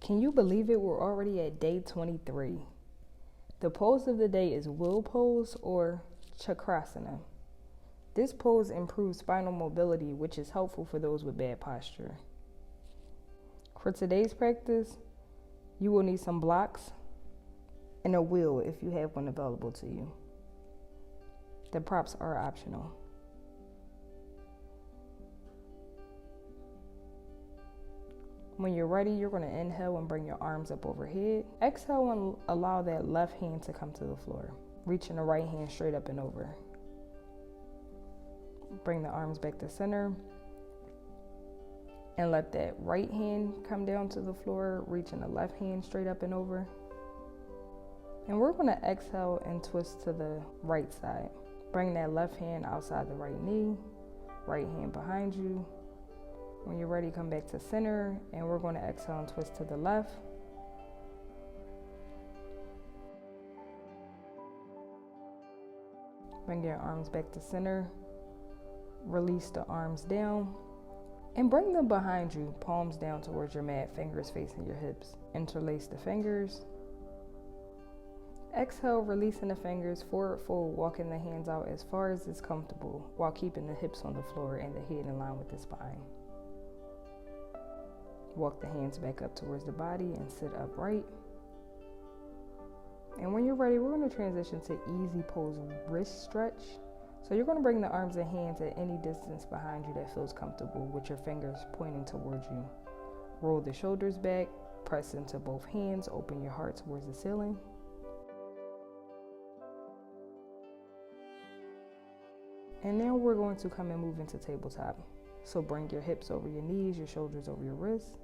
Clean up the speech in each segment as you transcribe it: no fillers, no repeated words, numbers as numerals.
Can you believe it? We're already at day 23. The pose of the day is wheel pose or Chakrasana. This pose improves spinal mobility, which is helpful for those with bad posture. For today's practice, you will need some blocks and a wheel if you have one available to you. The props are optional. When you're ready, you're going to inhale and bring your arms up overhead. Exhale and allow that left hand to come to the floor. Reaching the right hand straight up and over. Bring the arms back to center. And let that right hand come down to the floor, reaching the left hand straight up and over. And we're going to exhale and twist to the right side. Bring that left hand outside the right knee, right hand behind you. When you're ready, come back to center, and we're going to exhale and twist to the left. Bring your arms back to center. Release the arms down. And bring them behind you, palms down towards your mat, fingers facing your hips. Interlace the fingers. Exhale, releasing the fingers, forward fold, walking the hands out as far as is comfortable while keeping the hips on the floor and the head in line with the spine. Walk the hands back up towards the body and sit upright. And when you're ready, we're going to transition to easy pose wrist stretch. So you're going to bring the arms and hands at any distance behind you that feels comfortable with your fingers pointing towards you. Roll the shoulders back, press into both hands, open your heart towards the ceiling. And now we're going to come and move into tabletop. So bring your hips over your knees, your shoulders over your wrists.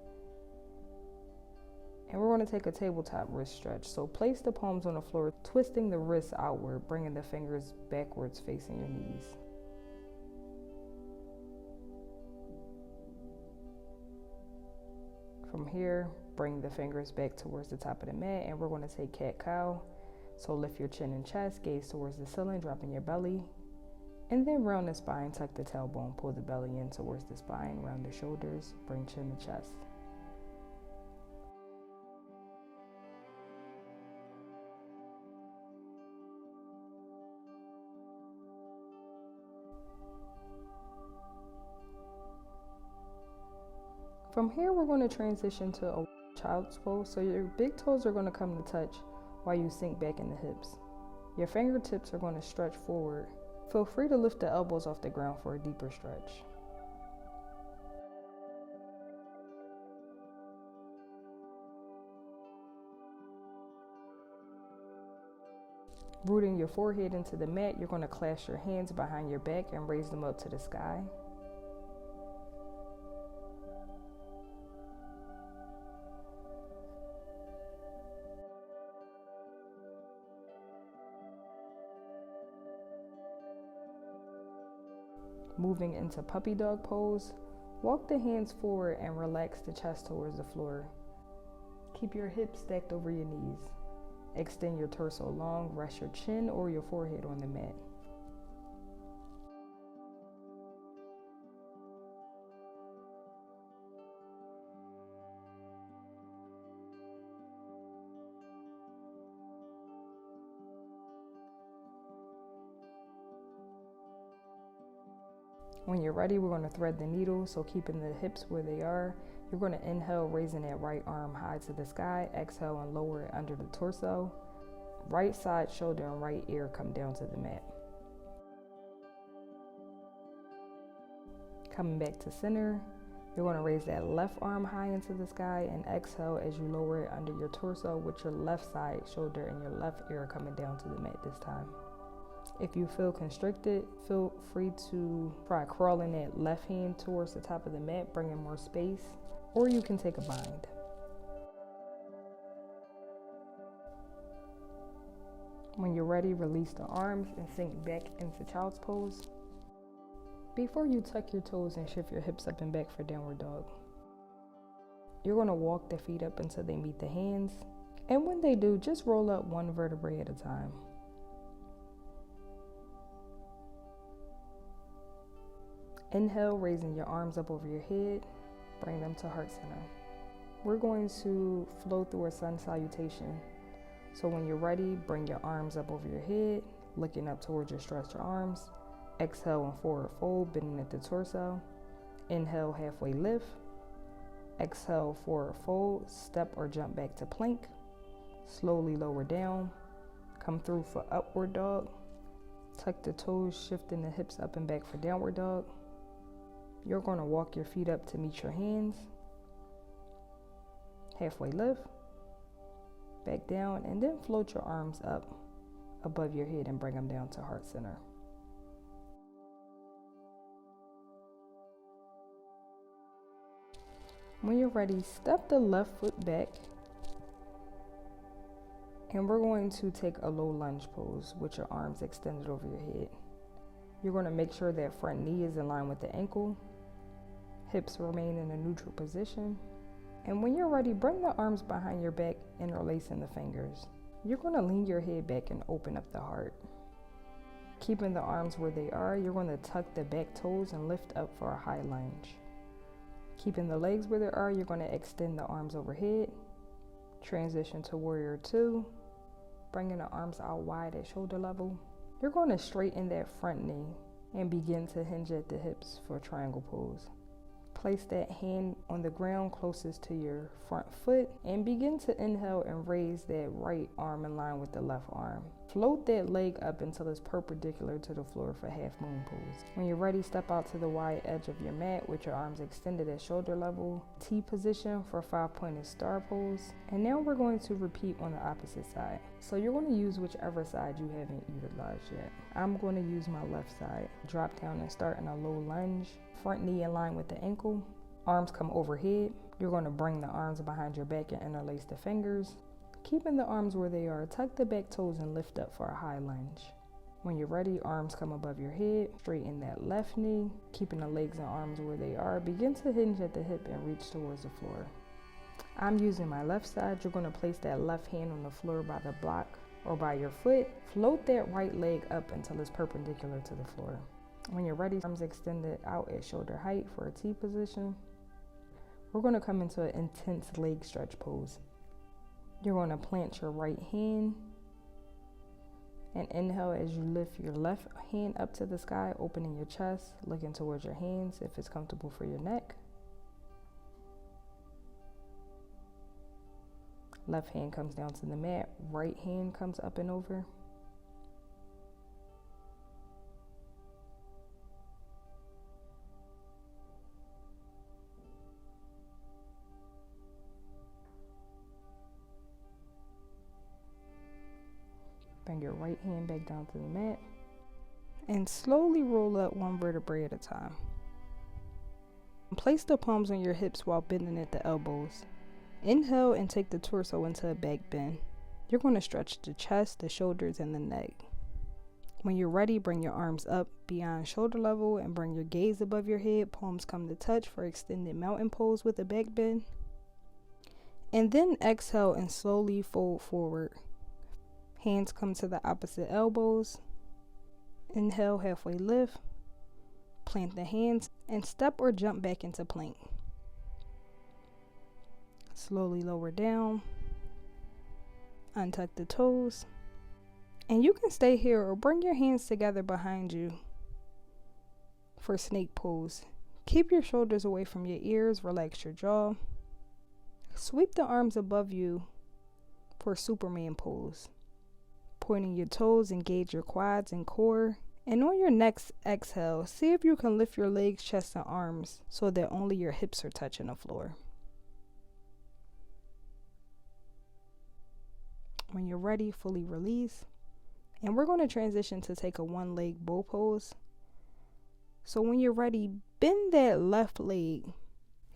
And we're going to take a tabletop wrist stretch. So place the palms on the floor, twisting the wrists outward, bringing the fingers backwards facing your knees. From here, bring the fingers back towards the top of the mat, and we're going to take cat-cow. So lift your chin and chest, gaze towards the ceiling, dropping your belly. And then round the spine, tuck the tailbone, pull the belly in towards the spine, round the shoulders, bring chin to chest. From here, we're going to transition to a child's pose. So your big toes are going to come to touch while you sink back in the hips. Your fingertips are going to stretch forward. Feel free to lift the elbows off the ground for a deeper stretch. Rooting your forehead into the mat, you're going to clasp your hands behind your back and raise them up to the sky. Moving into puppy dog pose, walk the hands forward and relax the chest towards the floor. Keep your hips stacked over your knees. Extend your torso long, rest your chin or your forehead on the mat. When you're ready, we're going to thread the needle, so keeping the hips where they are. You're going to inhale, raising that right arm high to the sky. Exhale and lower it under the torso. Right side shoulder and right ear come down to the mat. Coming back to center, you're going to raise that left arm high into the sky and exhale as you lower it under your torso with your left side shoulder and your left ear coming down to the mat this time. If you feel constricted, feel free to try crawling that left hand towards the top of the mat, bringing more space, or you can take a bind. When you're ready, release the arms and sink back into child's pose. Before you tuck your toes and shift your hips up and back for downward dog, you're going to walk the feet up until they meet the hands. And when they do, just roll up one vertebrae at a time. Inhale, raising your arms up over your head. Bring them to heart center. we're going to flow through a sun salutation. So when you're ready, bring your arms up over your head, looking up towards your stretched arms. Exhale and forward fold, bending at the torso. Inhale, halfway lift. Exhale, forward fold, step or jump back to plank. Slowly lower down. Come through for upward dog. Tuck the toes, shifting the hips up and back for downward dog. You're going to walk your feet up to meet your hands. Halfway lift. Back down, and then float your arms up above your head and bring them down to heart center. When you're ready, step the left foot back, and we're going to take a low lunge pose with your arms extended over your head. You're going to make sure that front knee is in line with the ankle, hips remain in a neutral position, and when you're ready, bring the arms behind your back, interlacing the fingers. You're going to lean your head back and open up the heart. Keeping the arms where they are, you're going to tuck the back toes and lift up for a high lunge. Keeping the legs where they are, you're going to extend the arms overhead. Transition to warrior two. Bringing the arms out wide at shoulder level. You're going to straighten that front knee and begin to hinge at the hips for triangle pose. Place that hand on the ground closest to your front foot and begin to inhale and raise that right arm in line with the left arm. Float that leg up until it's perpendicular to the floor for half moon pose. When you're ready, step out to the wide edge of your mat with your arms extended at shoulder level. T position for 5-pointed star pose. And now we're going to repeat on the opposite side. So you're going to use whichever side you haven't utilized yet. I'm going to use my left side. Drop down and start in a low lunge. Front knee in line with the ankle. Arms come overhead. You're going to bring the arms behind your back and interlace the fingers. Keeping the arms where they are, tuck the back toes and lift up for a high lunge. When you're ready, arms come above your head. Straighten that left knee. Keeping the legs and arms where they are, begin to hinge at the hip and reach towards the floor. I'm using my left side. You're going to place that left hand on the floor by the block or by your foot. Float that right leg up until it's perpendicular to the floor. When you're ready, arms extended out at shoulder height for a T position. We're going to come into an intense leg stretch pose. You're going to plant your right hand and inhale as you lift your left hand up to the sky, opening your chest, looking towards your hands if it's comfortable for your neck. Left hand comes down to the mat, right hand comes up and over. Bring your right hand back down to the mat and slowly roll up one vertebrae at a time. Place the palms on your hips while bending at the elbows. Inhale and take the torso into a back bend. You're going to stretch the chest, the shoulders, and the neck. When you're ready, bring your arms up beyond shoulder level and bring your gaze above your head. Palms come to touch for extended mountain pose with a back bend. And then exhale and slowly fold forward. Hands come to the opposite elbows. Inhale, halfway lift. Plant the hands and step or jump back into plank. Slowly lower down. Untuck the toes. And you can stay here or bring your hands together behind you for snake pose. Keep your shoulders away from your ears. Relax your jaw. Sweep the arms above you for Superman pose. Pointing your toes, engage your quads and core. And on your next exhale, see if you can lift your legs, chest, and arms so that only your hips are touching the floor. When you're ready, fully release. And we're going to transition to take a one-leg bow pose. So when you're ready, bend that left leg.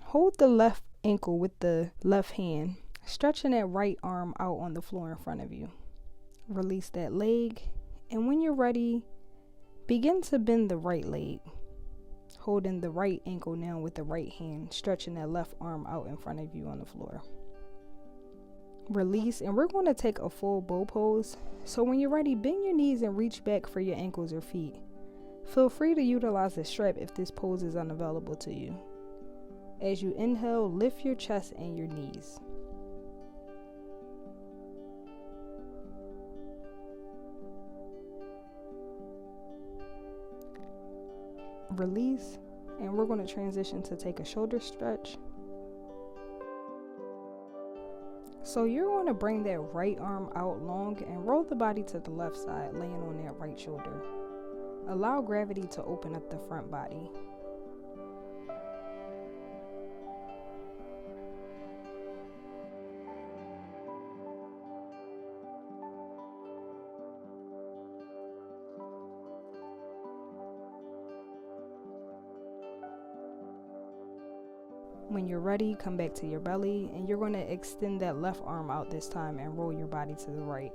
Hold the left ankle with the left hand, stretching that right arm out on the floor in front of you. Release that leg, and when you're ready, begin to bend the right leg, holding the right ankle down with the right hand, stretching that left arm out in front of you on the floor. Release, and we're going to take a full bow pose. So when you're ready, bend your knees and reach back for your ankles or feet. Feel free to utilize a strap if this pose is unavailable to you. As you inhale, lift your chest and your knees. Release, and we're going to transition to take a shoulder stretch. So you're going to bring that right arm out long and roll the body to the left side, laying on that right shoulder. Allow gravity to open up the front body. When you're ready, come back to your belly, and you're going to extend that left arm out this time and roll your body to the right.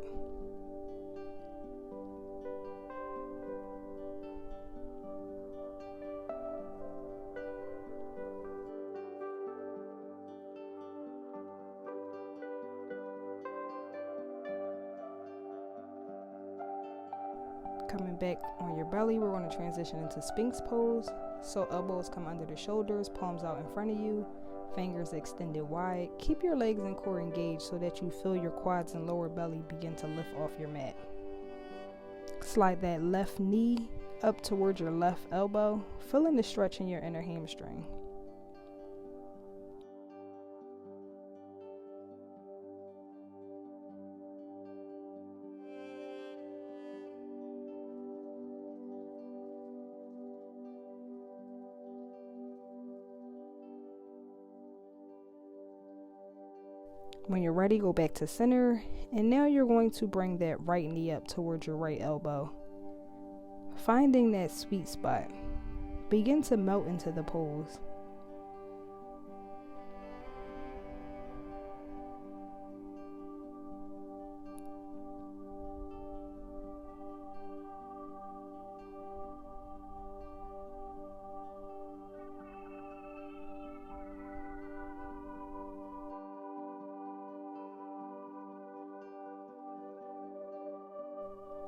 Coming back on your belly, we're going to transition into Sphinx pose. So elbows come under the shoulders, palms out in front of you, fingers extended wide. Keep your legs and core engaged so that you feel your quads and lower belly begin to lift off your mat. Slide that left knee up towards your left elbow, feeling the stretch in your inner hamstring. When you're ready, go back to center, and now you're going to bring that right knee up towards your right elbow. Finding that sweet spot, begin to melt into the pose.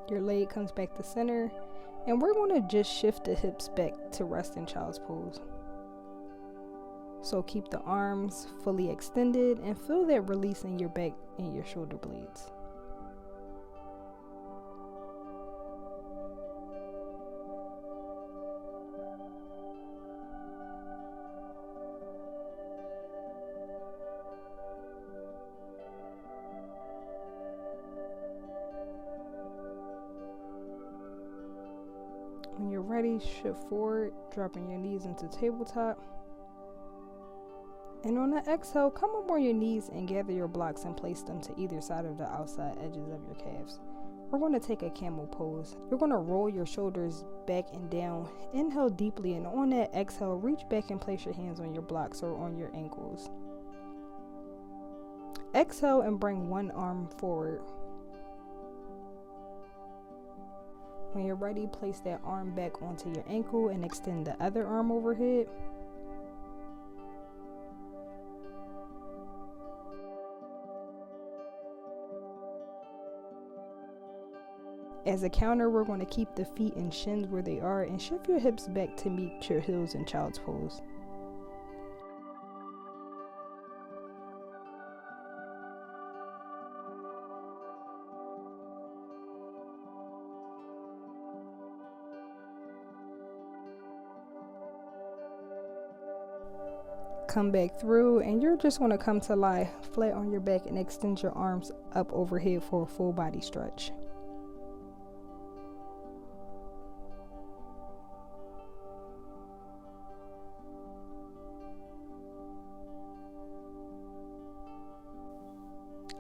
Your leg comes back to center, and we're going to just shift the hips back to rest in child's pose. So keep the arms fully extended and feel that release in your back and your shoulder blades. When you're ready, shift forward, dropping your knees into tabletop. And on the exhale, come up on your knees and gather your blocks and place them to either side of the outside edges of your calves. We're going to take a camel pose. You're going to roll your shoulders back and down. Inhale deeply, and on that exhale, reach back and place your hands on your blocks or on your ankles. Exhale and bring one arm forward. When you're ready, place that arm back onto your ankle and extend the other arm overhead. As a counter, we're going to keep the feet and shins where they are and shift your hips back to meet your heels in child's pose. Come back through, and you're just going to come to lie flat on your back and extend your arms up overhead for a full body stretch.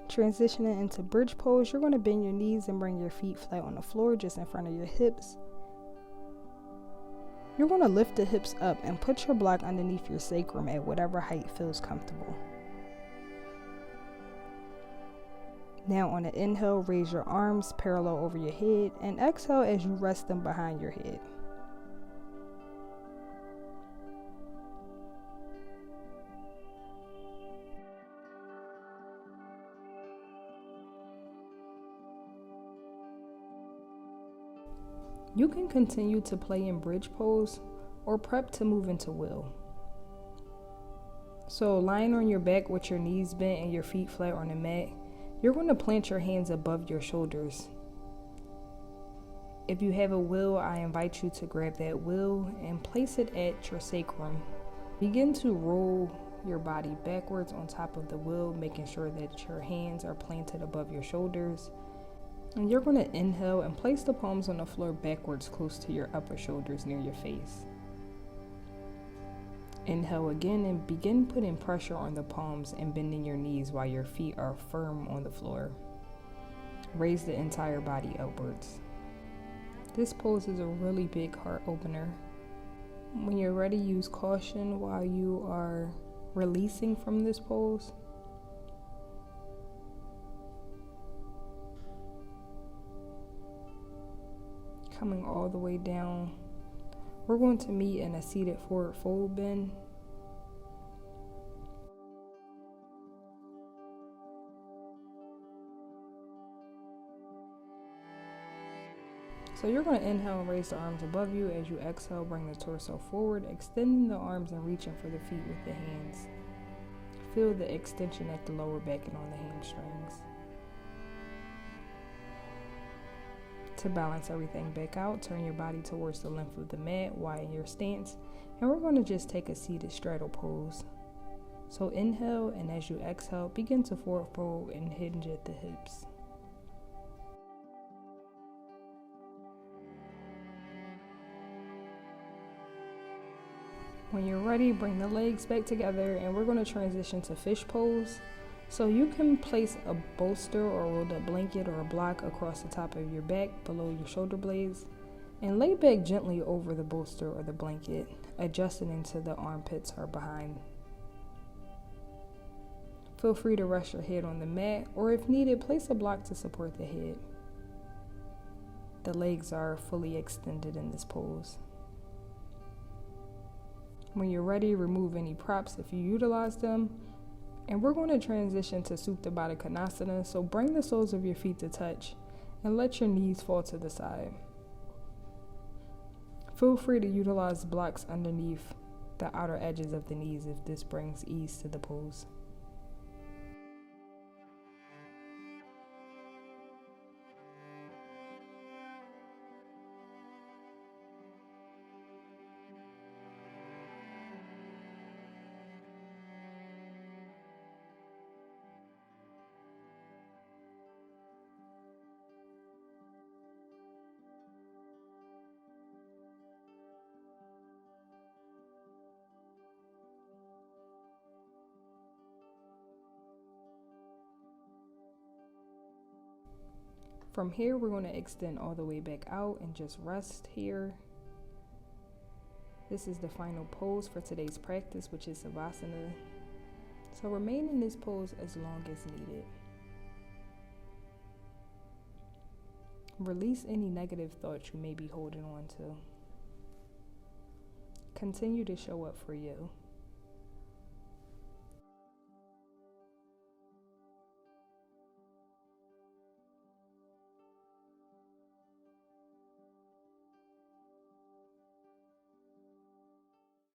Transitioning into bridge pose, you're going to bend your knees and bring your feet flat on the floor just in front of your hips. You're going to lift the hips up and put your block underneath your sacrum at whatever height feels comfortable. Now on the inhale, raise your arms parallel over your head, and exhale as you rest them behind your head. You can continue to play in bridge pose or prep to move into wheel. So lying on your back with your knees bent and your feet flat on the mat, you're going to plant your hands above your shoulders. If you have a wheel, I invite you to grab that wheel and place it at your sacrum. Begin to roll your body backwards on top of the wheel, making sure that your hands are planted above your shoulders. And you're going to inhale and place the palms on the floor backwards close to your upper shoulders near your face. Inhale again and begin putting pressure on the palms and bending your knees while your feet are firm on the floor. Raise the entire body upwards. This pose is a really big heart opener. When you're ready, use caution while you are releasing from this pose. Coming all the way down. We're going to meet in a seated forward fold bend. So you're going to inhale and raise the arms above you. As you exhale, bring the torso forward, extending the arms and reaching for the feet with the hands. Feel the extension at the lower back and on the hamstrings. To balance everything back out, turn your body towards the length of the mat, widen your stance, and we're going to just take a seated straddle pose. So inhale, and as you exhale, begin to forward fold and hinge at the hips. When you're ready, bring the legs back together and we're going to transition to fish pose. So you can place a bolster or rolled up blanket or a block across the top of your back below your shoulder blades and lay back gently over the bolster or the blanket, adjusting into the armpits or behind. Feel free to rest your head on the mat, or if needed, place a block to support the head. The legs are fully extended in this pose. When you're ready, remove any props if you utilize them. And we're going to transition to Supta Baddha Konasana. So bring the soles of your feet to touch and let your knees fall to the side. Feel free to utilize blocks underneath the outer edges of the knees if this brings ease to the pose. From here, we're going to extend all the way back out and just rest here. This is the final pose for today's practice, which is Savasana. So remain in this pose as long as needed. Release any negative thoughts you may be holding on to. Continue to show up for you.